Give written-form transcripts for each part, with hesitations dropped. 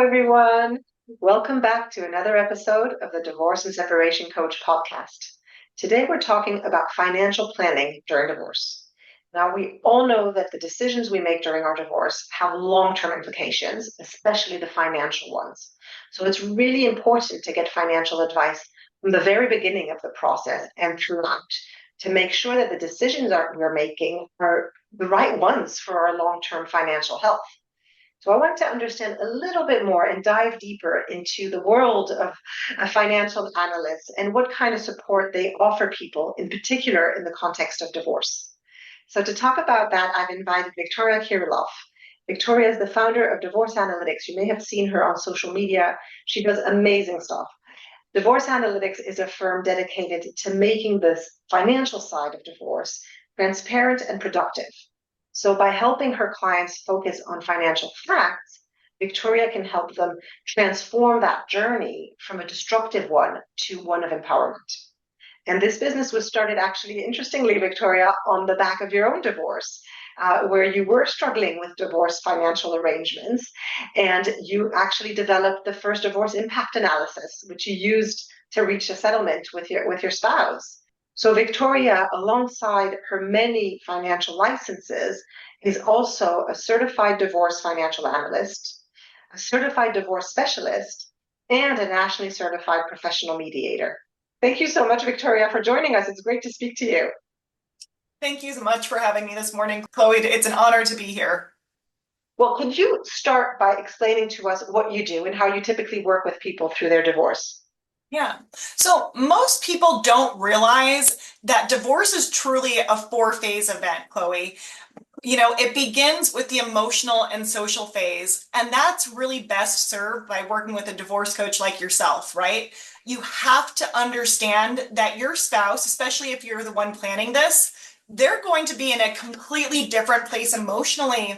everyone. Welcome back to another episode of the Divorce and Separation Coach podcast. Today, we're talking about financial planning during divorce. Now, we all know that the decisions we make during our divorce have long-term implications, especially the financial ones. So it's really important to get financial advice from the very beginning of the process and throughout to make sure that the decisions we're making are the right ones for our long-term financial health. So I want to understand a little bit more and dive deeper into the world of financial analysts and what kind of support they offer people, in particular in the context of divorce. So to talk about that, I've invited Victoria Kirilloff. Victoria is the founder of Divorce Analytics. You may have seen her on social media. She does amazing stuff. Divorce Analytics is a firm dedicated to making the financial side of divorce transparent and productive. So by helping her clients focus on financial facts, Victoria can help them transform that journey from a destructive one to one of empowerment. And this business was started actually, interestingly, Victoria, on the back of your own divorce, where you were struggling with divorce financial arrangements, and you actually developed the first divorce impact analysis, which you used to reach a settlement with your spouse. So Victoria, alongside her many financial licenses, is also a certified divorce financial analyst, a certified divorce specialist, and a nationally certified professional mediator. Thank you so much, Victoria, for joining us. It's great to speak to you. Thank you so much for having me this morning, Chloe. It's an honor to be here. Well, could you start by explaining to us what you do and how you typically work with people through their divorce? Yeah. So most people don't realize that divorce is truly a four-phase event, Chloe. It begins with the emotional and social phase, and that's really best served by working with a divorce coach like yourself, right? You have to understand that your spouse, especially if you're the one planning this, they're going to be in a completely different place emotionally,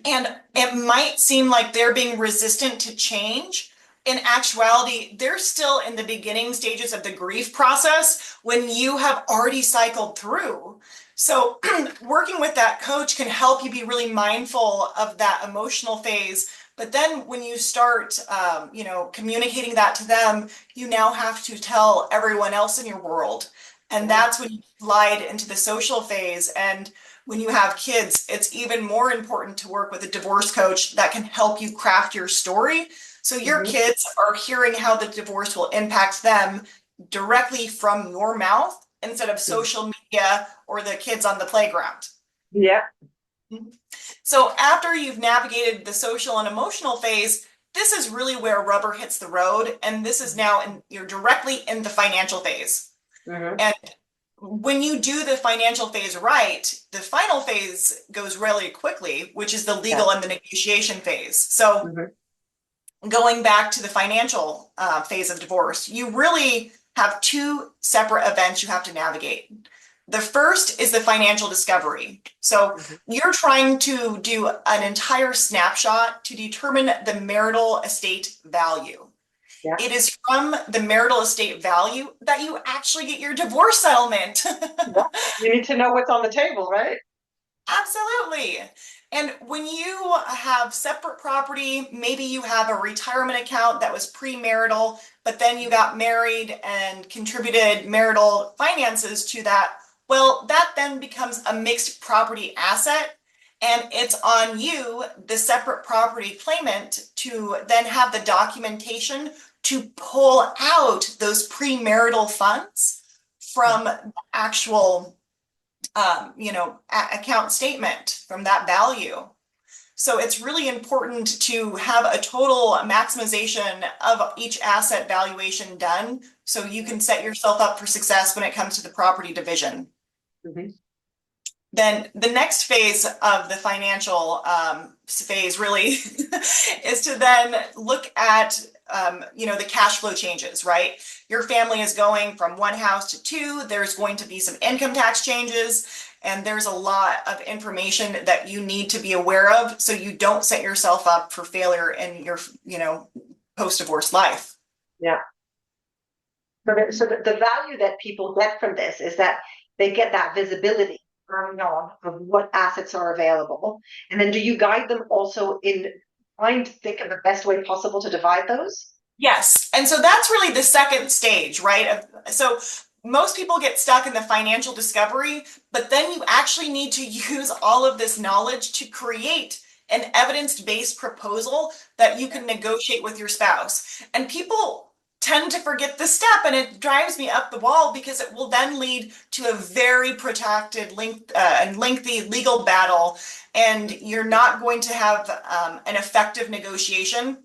and it might seem like they're being resistant to change. In actuality, they're still in the beginning stages of the grief process when you have already cycled through. So working with that coach can help you be really mindful of that emotional phase. But then when you start, communicating that to them, you now have to tell everyone else in your world. And that's when you slide into the social phase. And when you have kids, it's even more important to work with a divorce coach that can help you craft your story. So your kids are hearing how the divorce will impact them directly from your mouth instead of social media or the kids on the playground. Yeah. So after you've navigated the social and emotional phase, this is really where rubber hits the road. And this is now you're directly in the financial phase. And when you do the financial phase right, the final phase goes really quickly, which is the legal and the negotiation phase. So going back to the financial phase of divorce, you really have two separate events you have to navigate. The first is the financial discovery. So you're trying to do an entire snapshot to determine the marital estate value. Yeah. It is from the marital estate value that you actually get your divorce settlement. You need to know what's on the table, right? Absolutely. And when you have separate property, maybe you have a retirement account that was premarital, but then you got married and contributed marital finances to that. Well, that then becomes a mixed property asset. And it's on you, the separate property claimant, to then have the documentation to pull out those premarital funds from the actual account statement from that value. So it's really important to have a total maximization of each asset valuation done so you can set yourself up for success when it comes to the property division. Then the next phase of the financial phase really is to then look at the cash flow changes, right? Your family is going from one house to two. There's going to be some income tax changes, and there's a lot of information that you need to be aware of so you don't set yourself up for failure in your, post-divorce life. Yeah. So the value that people get from this is that they get that visibility early on of what assets are available. And then do you guide them also in trying to think of the best way possible to divide those? Yes. And so that's really the second stage, right? So most people get stuck in the financial discovery, but then you actually need to use all of this knowledge to create an evidence-based proposal that you can negotiate with your spouse. And people tend to forget this step, and it drives me up the wall because it will then lead to a very protracted, and lengthy legal battle, and you're not going to have an effective negotiation.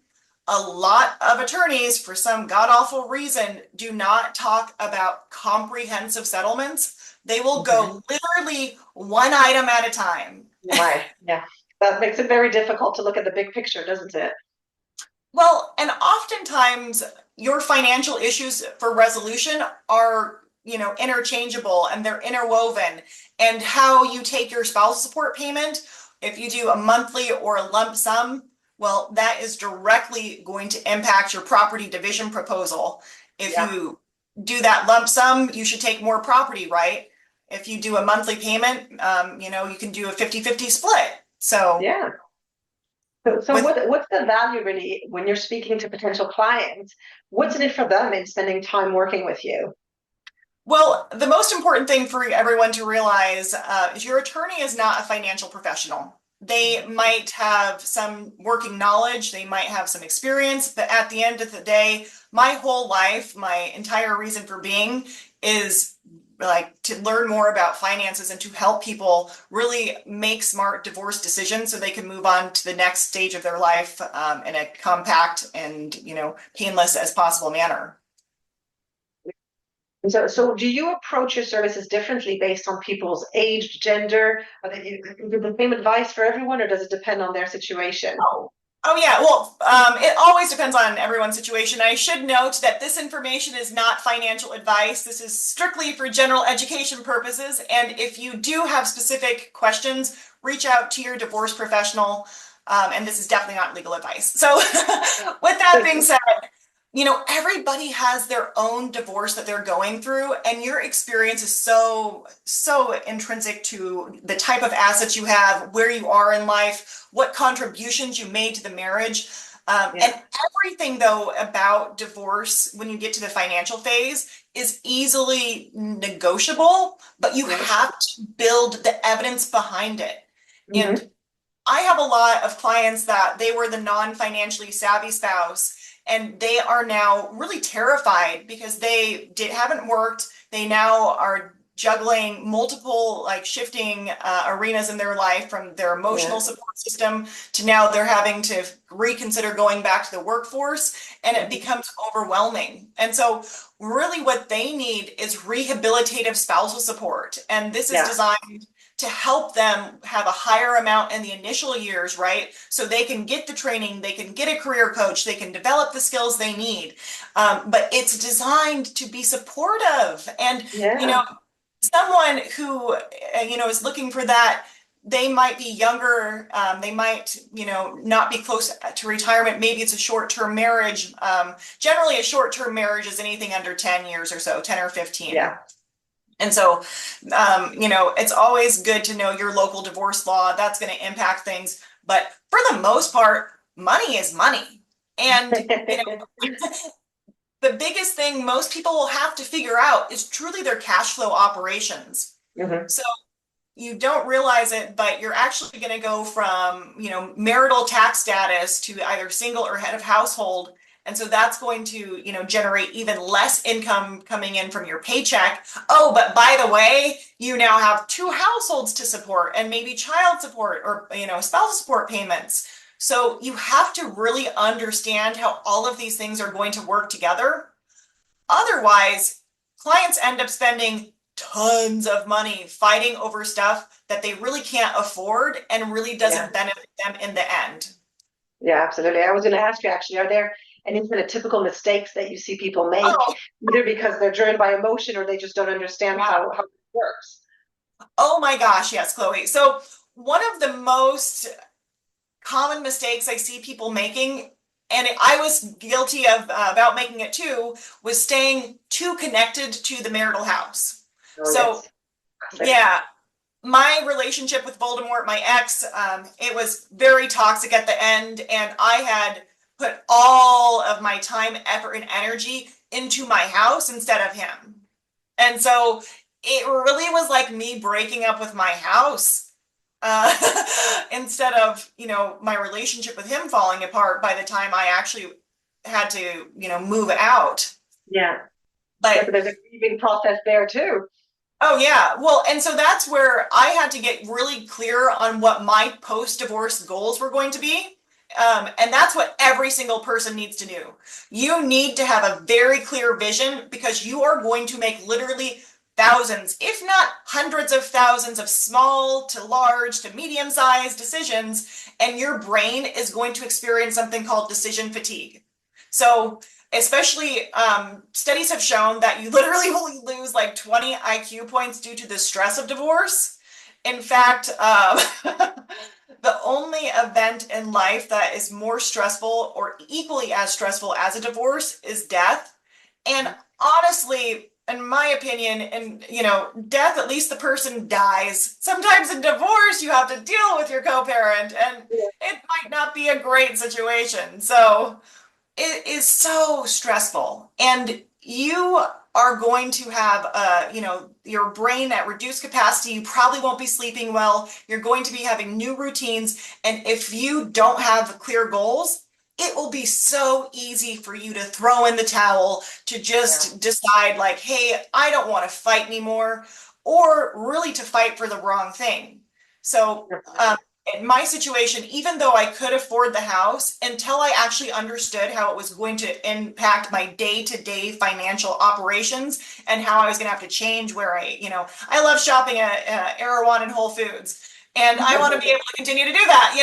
A lot of attorneys, for some god-awful reason, do not talk about comprehensive settlements. They will Hmm. go literally one item at a time. Right. Yeah. That makes it very difficult to look at the big picture, doesn't it? Well, and oftentimes your financial issues for resolution are, interchangeable and they're interwoven. And how you take your spousal support payment, if you do a monthly or a lump sum, well, that is directly going to impact your property division proposal. If Yeah. you do that lump sum, you should take more property, right? If you do a monthly payment, you can do a 50-50 split. So Yeah. So with what's the value really when you're speaking to potential clients? What's in it for them in spending time working with you? Well, the most important thing for everyone to realize is your attorney is not a financial professional. They might have some working knowledge, they might have some experience, but at the end of the day, my whole life, my entire reason for being is like to learn more about finances and to help people really make smart divorce decisions so they can move on to the next stage of their life in a compact and, painless as possible manner. And so do you approach your services differently based on people's age, gender? Are they, do the same advice for everyone, or does it depend on their situation? Oh, oh yeah. Well, it always depends on everyone's situation. I should note that this information is not financial advice. This is strictly for general education purposes. And if you do have specific questions, reach out to your divorce professional. And this is definitely not legal advice. So, with that being said, everybody has their own divorce that they're going through, and your experience is so intrinsic to the type of assets you have, where you are in life, what contributions you made to the marriage. And Yeah. everything, though, about divorce, when you get to the financial phase, is easily negotiable, but you Yeah. have to build the evidence behind it. And Hmm. I have a lot of clients that they were the non-financially savvy spouse, and they are now really terrified because haven't worked. They now are juggling multiple like shifting arenas in their life, from their emotional Yeah. support system to now they're having to reconsider going back to the workforce, and it Hmm. becomes overwhelming. And so really what they need is rehabilitative spousal support. And this is Yeah. designed to help them have a higher amount in the initial years, right? So they can get the training, they can get a career coach, they can develop the skills they need. But it's designed to be supportive. And, Yeah. someone who, is looking for that, they might be younger, they might, not be close to retirement. Maybe it's a short-term marriage. Generally, a short-term marriage is anything under 10 years or so, 10 or 15. Yeah. And so, it's always good to know your local divorce law. That's going to impact things. But for the most part, money is money. And, the biggest thing most people will have to figure out is truly their cash flow operations. Hmm. So you don't realize it, but you're actually going to go from, marital tax status to either single or head of household. And so that's going to, generate even less income coming in from your paycheck. Oh, but by the way, you now have two households to support and maybe child support or, spousal support payments. So you have to really understand how all of these things are going to work together. Otherwise, clients end up spending tons of money fighting over stuff that they really can't afford and really Yeah. doesn't benefit them in the end. Yeah, absolutely. I was going to ask you actually, are there any kind of typical mistakes that you see people make, Oh, either because they're driven by emotion or they just don't understand yeah. how it works? Oh my gosh, yes, Chloe. So, one of the most common mistakes I see people making, and I was guilty of about making it too, was staying too connected to the marital house. Oh, So, yes. Classic. yeah. my relationship with Voldemort, my ex, it was very toxic at the end, and I had put all of my time, effort, and energy into my house instead of him. And so it really was like me breaking up with my house, instead of, my relationship with him falling apart by the time I actually had to, move out. Yeah. Yeah, but But there's a grieving process there too. oh yeah. Well, and so that's where I had to get really clear on what my post-divorce goals were going to be. And that's what every single person needs to do. You need to have a very clear vision because you are going to make literally thousands, if not hundreds of thousands of small to large to medium-sized decisions, and your brain is going to experience something called decision fatigue. So especially, studies have shown that you literally will lose like 20 IQ points due to the stress of divorce. In fact, the only event in life that is more stressful or equally as stressful as a divorce is death. And honestly, in my opinion, and death, at least the person dies. Sometimes in divorce, you have to deal with your co-parent, and it might not be a great situation. So it is so stressful, and you are going to have your brain at reduced capacity. You probably won't be sleeping well. You're going to be having new routines, and if you don't have clear goals, it will be so easy for you to throw in the towel, to Yeah. just decide like, hey, I don't want to fight anymore, or really to fight for the wrong thing. So in my situation, even though I could afford the house, until I actually understood how it was going to impact my day-to-day financial operations and how I was going to have to change where I love shopping at Erewhon and Whole Foods. And I want to be able to continue to do that.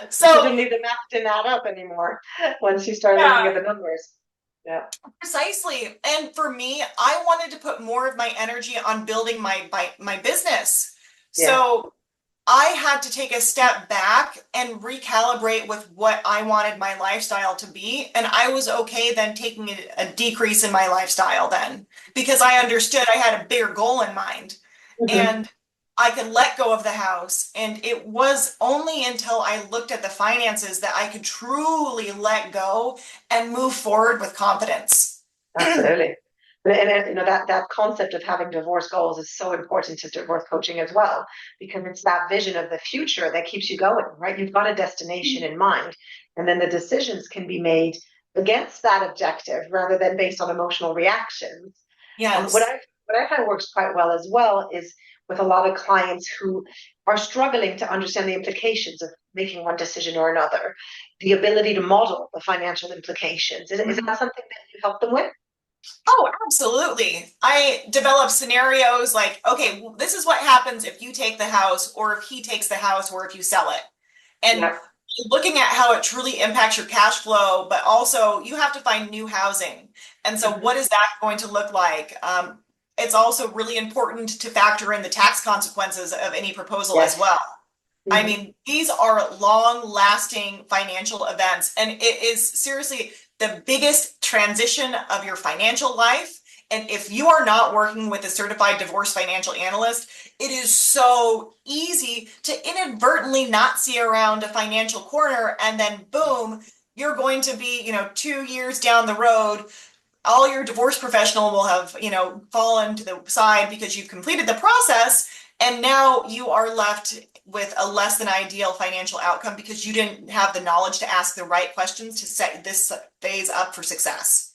So, Suddenly the math didn't add up anymore once you start looking at yeah, the numbers. Yeah. precisely. And for me, I wanted to put more of my energy on building my business. Yeah. So I had to take a step back and recalibrate with what I wanted my lifestyle to be. And I was okay then taking a decrease in my lifestyle then because I understood I had a bigger goal in mind. Mhm. And I could let go of the house. And it was only until I looked at the finances that I could truly let go and move forward with confidence. Absolutely. And that concept of having divorce goals is so important to divorce coaching as well, because it's that vision of the future that keeps you going, right? You've got a destination in mind, and then the decisions can be made against that objective rather than based on emotional reactions. What Yes. I find works quite well as well is with a lot of clients who are struggling to understand the implications of making one decision or another, the ability to model the financial implications. Is that something that you help them with? Oh, absolutely. I develop scenarios like, okay, well, this is what happens if you take the house, or if he takes the house, or if you sell it. And Yeah. looking at how it truly impacts your cash flow, but also you have to find new housing. And so, Mhm. what is that going to look like? It's also really important to factor in the tax consequences of any proposal as Yes. well. I Mhm. mean, these are long lasting financial events, and it is seriously the biggest transition of your financial life. And if you are not working with a certified divorce financial analyst, it is so easy to inadvertently not see around a financial corner, and then boom, you're going to be, 2 years down the road, all your divorce professional will have, fallen to the side because you've completed the process. And now you are left with a less than ideal financial outcome because you didn't have the knowledge to ask the right questions to set this phase up for success.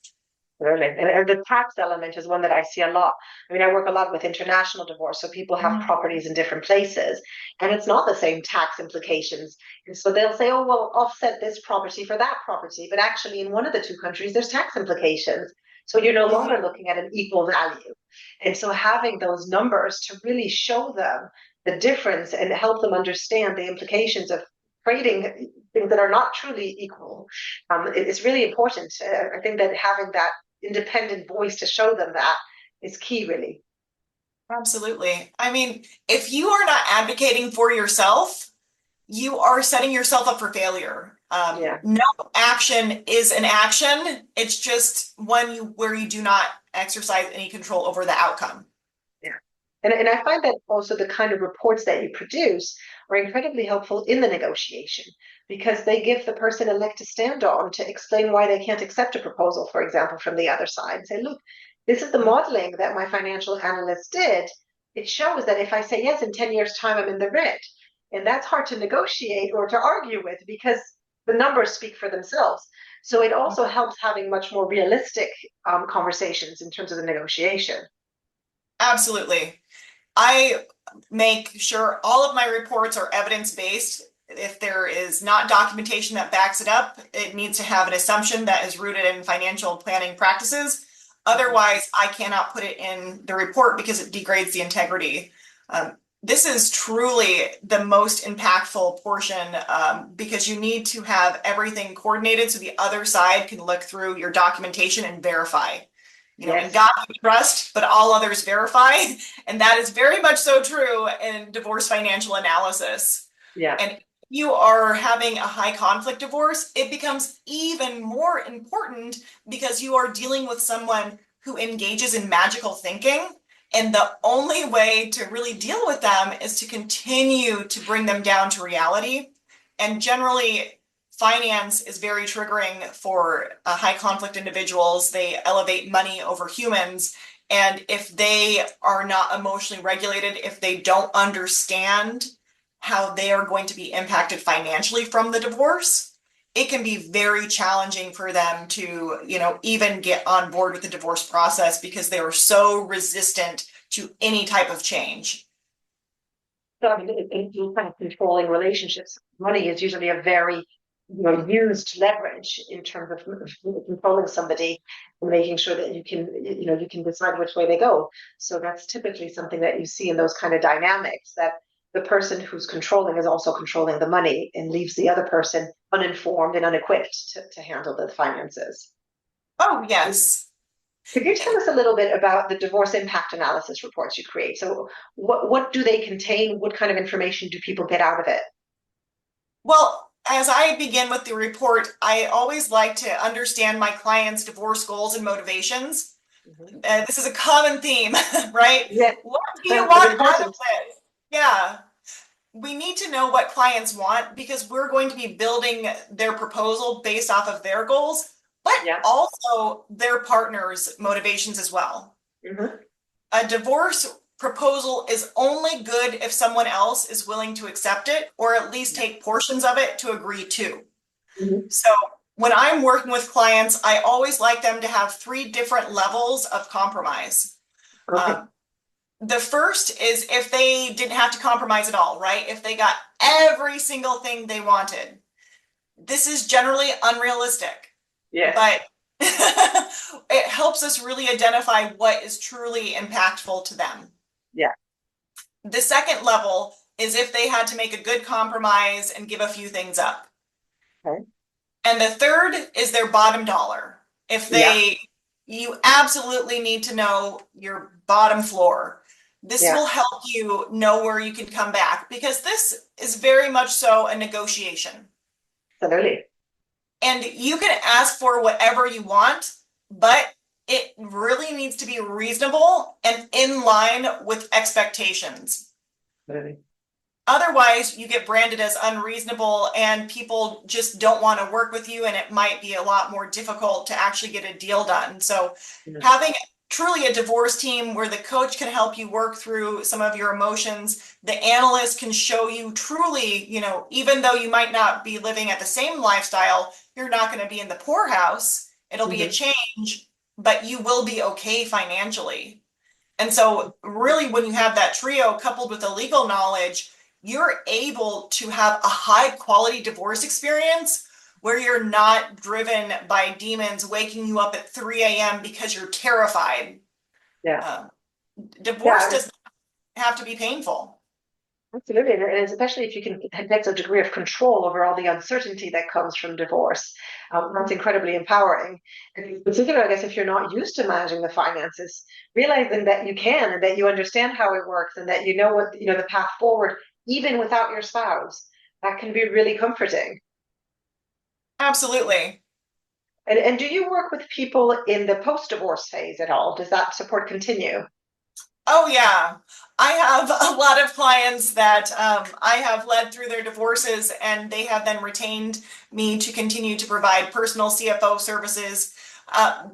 Really. And the tax element is one that I see a lot. I mean, I work a lot with international divorce, so people have Mhm. properties in different places, and it's not the same tax implications. And so they'll say, oh, well, offset this property for that property. But actually, in one of the two countries, there's tax implications. So you're no longer looking at an equal value. And so having those numbers to really show them the difference and help them understand the implications of trading things that are not truly equal, it's really important. I think that having that independent voice to show them that is key, really. Absolutely. I mean, if you are not advocating for yourself, you are setting yourself up for failure. Yeah. No action is an action. It's just one where you do not exercise any control over the outcome. Yeah. And I find that also the kind of reports that you produce are incredibly helpful in the negotiation because they give the person a leg to stand on to explain why they can't accept a proposal, for example, from the other side. And say, look, this is the modeling that my financial analyst did. It shows that if I say yes, in 10 years' time, I'm in the red. And that's hard to negotiate or to argue with because the numbers speak for themselves. So it also helps having much more realistic conversations in terms of the negotiation. Absolutely. I make sure all of my reports are evidence-based. If there is not documentation that backs it up, it needs to have an assumption that is rooted in financial planning practices. Otherwise, I cannot put it in the report because it degrades the integrity. This is truly the most impactful portion because you need to have everything coordinated so the other side can look through your documentation and verify. You know, in God we trust, but all others verify. And that is very much so true in divorce financial analysis. Yeah. And if you are having a high conflict divorce, it becomes even more important because you are dealing with someone who engages in magical thinking. And the only way to really deal with them is to continue to bring them down to reality. And generally, finance is very triggering for high conflict individuals. They elevate money over humans. And if they are not emotionally regulated, if they don't understand how they are going to be impacted financially from the divorce, it can be very challenging for them to, even get on board with the divorce process because they are so resistant to any type of change. So I mean, in kind of controlling relationships, money is usually a very used leverage in terms of controlling somebody and making sure that you can decide which way they go. So that's typically something that you see in those kind of dynamics, that the person who's controlling is also controlling the money and leaves the other person uninformed and unequipped to handle the finances. Oh, yes. Could you tell us a little bit about the divorce impact analysis reports you create? So what do they contain? What kind of information do people get out of it? Well, as I begin with the report, I always like to understand my clients' divorce goals and motivations. Mhm. This is a common theme, right? Yeah, What do you but want out of important. this? Yeah, we need to know what clients want because we're going to be building their proposal based off of their goals, but Yeah. also their partner's motivations as well. Hmm. A divorce proposal is only good if someone else is willing to accept it or at least Yeah. take portions of it to agree to. Hmm. So when I'm working with clients, I always like them to have three different levels of compromise. Okay. Um, the first is if they didn't have to compromise at all, right? If they got every single thing they wanted. This is generally unrealistic, Yes. but it helps us really identify what is truly impactful to them. Yeah. The second level is if they had to make a good compromise and give a few things up. Okay. And the third is their bottom dollar. If Yeah. you absolutely need to know your bottom floor. This Yeah. will help you know where you can come back because this is very much so a negotiation. Absolutely. And you can ask for whatever you want, but it really needs to be reasonable and in line with expectations. Absolutely. Otherwise, you get branded as unreasonable and people just don't want to work with you, and it might be a lot more difficult to actually get a deal done. So, Mhm. having truly a divorce team where the coach can help you work through some of your emotions, the analyst can show you truly, even though you might not be living at the same lifestyle, you're not going to be in the poorhouse. It'll be a Mhm. change, but you will be okay financially. And so, really, when you have that trio coupled with the legal knowledge, you're able to have a high quality divorce experience where you're not driven by demons waking you up at 3 a.m. because you're terrified. Yeah. Um, Divorce Yeah. doesn't have to be painful. Absolutely. And especially if you can get a degree of control over all the uncertainty that comes from divorce, that's incredibly empowering. And in particular, I guess, if you're not used to managing the finances, realizing that you can and that you understand how it works and that you know what, the path forward, even without your spouse, that can be really comforting. Absolutely. And do you work with people in the post-divorce phase at all? Does that support continue? Oh, yeah. I have a lot of clients that I have led through their divorces, and they have then retained me to continue to provide personal CFO services.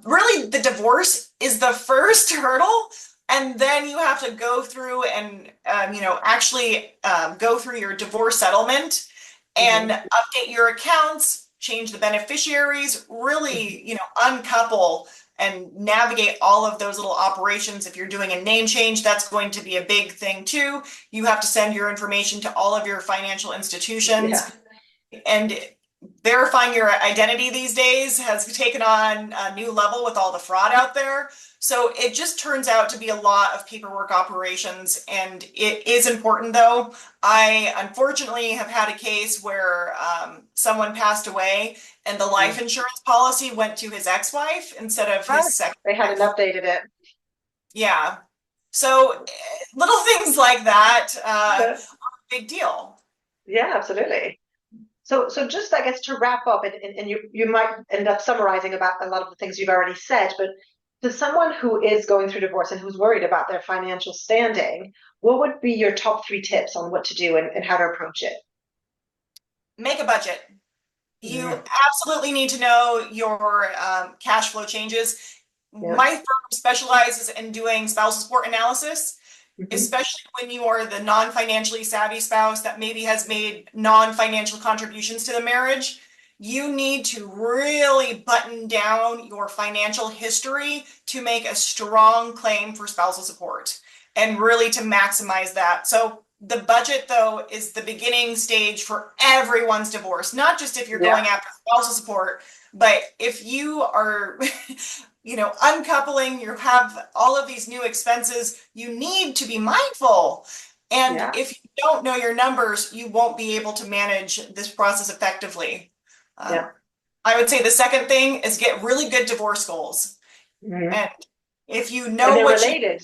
Really, the divorce is the first hurdle, and then you have to go through and actually go through your divorce settlement and Hmm. update your accounts, change the beneficiaries, really, uncouple and navigate all of those little operations. If you're doing a name change, that's going to be a big thing too. You have to send your information to all of your financial Yeah, institutions. And verifying your identity these days has taken on a new level with all the fraud out there. So it just turns out to be a lot of paperwork operations, and it is important though. I unfortunately have had a case where someone passed away and the yeah. life insurance policy went to his ex-wife instead of Ah, his second they hadn't wife. updated it. Yeah. So little things like that, Yeah, big deal. yeah, absolutely. So just I guess to wrap up, and you might end up summarizing about a lot of the things you've already said, but to someone who is going through divorce and who's worried about their financial standing, what would be your top three tips on what to do and how to approach it? Make a budget. You Mm, absolutely need to know your cash flow changes. yeah. My firm specializes in doing spousal support analysis, Hmm. especially when you are the non-financially savvy spouse that maybe has made non-financial contributions to the marriage. You need to really button down your financial history to make a strong claim for spousal support and really to maximize that. So the budget, though, is the beginning stage for everyone's divorce, not just if you're Yeah, going after spousal support, but if you are uncoupling, you have all of these new expenses, you need to be mindful. And yeah, if you don't know your numbers, you won't be able to manage this process effectively. yeah. Um, I would say the second thing is get really good divorce goals. Hmm. And if you And know they're what you, related,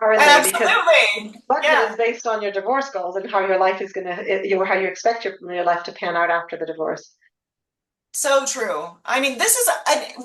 aren't they? Because the absolutely. budget Yeah. is based on your divorce goals and how your life is how you expect your life to pan out after the divorce. So true. I mean, this is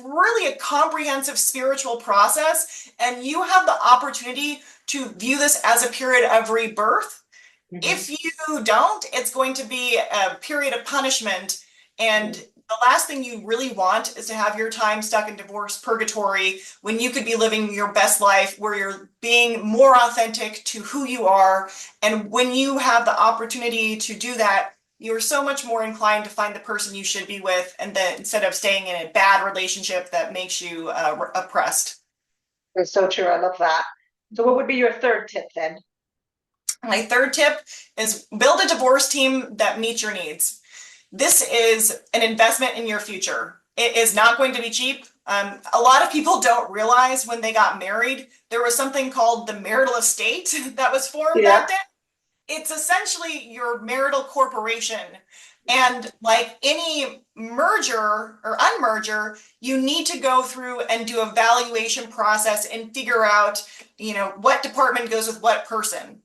really a comprehensive spiritual process, and you have the opportunity to view this as a period of rebirth. Hmm. If you don't, it's going to be a period of punishment. And the last thing you really want is to have your time stuck in divorce purgatory when you could be living your best life where you're being more authentic to who you are. And when you have the opportunity to do that, you're so much more inclined to find the person you should be with, and then instead of staying in a bad relationship that makes you oppressed. It's so true. I love that. So, what would be your third tip then? My third tip is build a divorce team that meets your needs. This is an investment in your future. It is not going to be cheap. A lot of people don't realize when they got married, there was something called the marital estate that was formed Yeah. back then. It's essentially your marital corporation. And like any merger or unmerger, you need to go through and do a valuation process and figure out, what department goes with what person.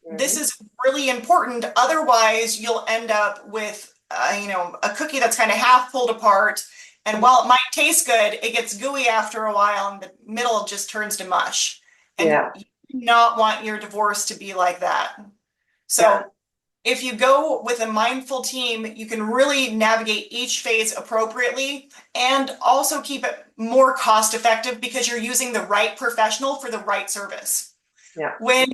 This Hmm. is really important. Otherwise, you'll end up with, a cookie that's kind of half pulled apart. And while it might taste good, it gets gooey after a while, and the middle just turns to mush. And Yeah. you do not want your divorce to be like that. Yeah. So if you go with a mindful team, you can really navigate each phase appropriately and also keep it more cost effective because you're using the right professional for the right service. Yeah. When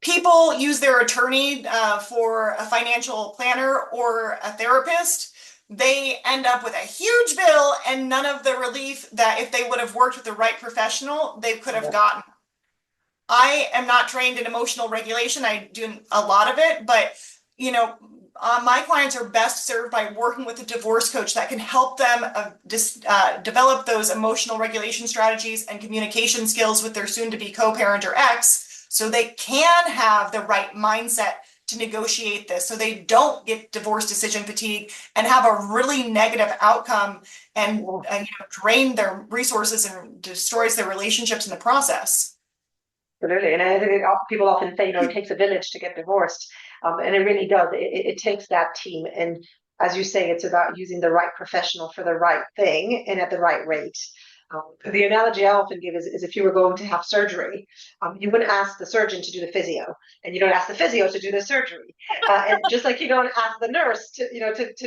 people use their attorney for a financial planner or a therapist, they end up with a huge bill and none of the relief that if they would have worked with the right professional, they could have Yeah. gotten. I am not trained in emotional regulation. I do a lot of it, but my clients are best served by working with a divorce coach that can help them develop those emotional regulation strategies and communication skills with their soon-to-be co-parent or ex, so they can have the right mindset to negotiate this, so they don't get divorce decision fatigue and have a really negative outcome and Yeah. drain their resources and destroys their relationships in the process. Absolutely. And I think people often say, it takes a village to get divorced. And it really does. It takes that team. And as you say, it's about using the right professional for the right thing and at the right rate. The analogy I often give is if you were going to have surgery, you wouldn't ask the surgeon to do the physio, and you don't ask the physio to do the surgery, and just like you don't ask the nurse to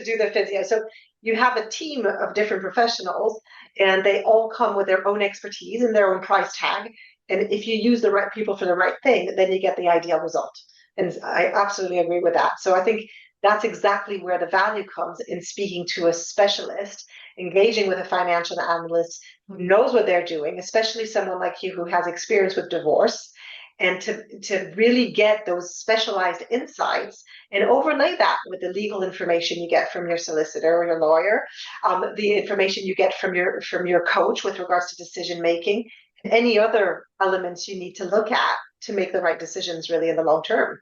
do the physio. So you have a team of different professionals, and they all come with their own expertise and their own price tag. And if you use the right people for the right thing, then you get the ideal result. And I absolutely agree with that. So I think that's exactly where the value comes in speaking to a specialist, engaging with a financial analyst who knows what they're doing, especially someone like you who has experience with divorce, and to really get those specialized insights and overlay that with the legal information you get from your solicitor or your lawyer, the information you get from your coach with regards to decision making, and any other elements you need to look at to make the right decisions really in the long term.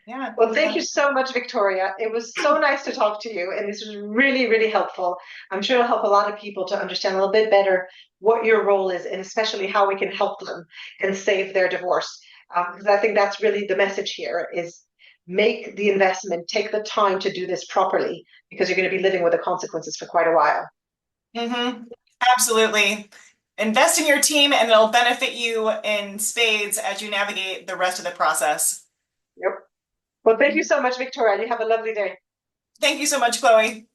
Yeah. Well, thank you so much, Victoria. It was so nice to talk to you, and this was really, really helpful. I'm sure it'll help a lot of people to understand a little bit better what your role is, and especially how we can help them and save their divorce. Because I think that's really the message here: is make the investment, take the time to do this properly, because you're going to be living with the consequences for quite a while. Absolutely. Invest in your team and it'll benefit you in spades as you navigate the rest of the process. Yep. Well, thank you so much, Victoria. You have a lovely day. Thank you so much, Chloe.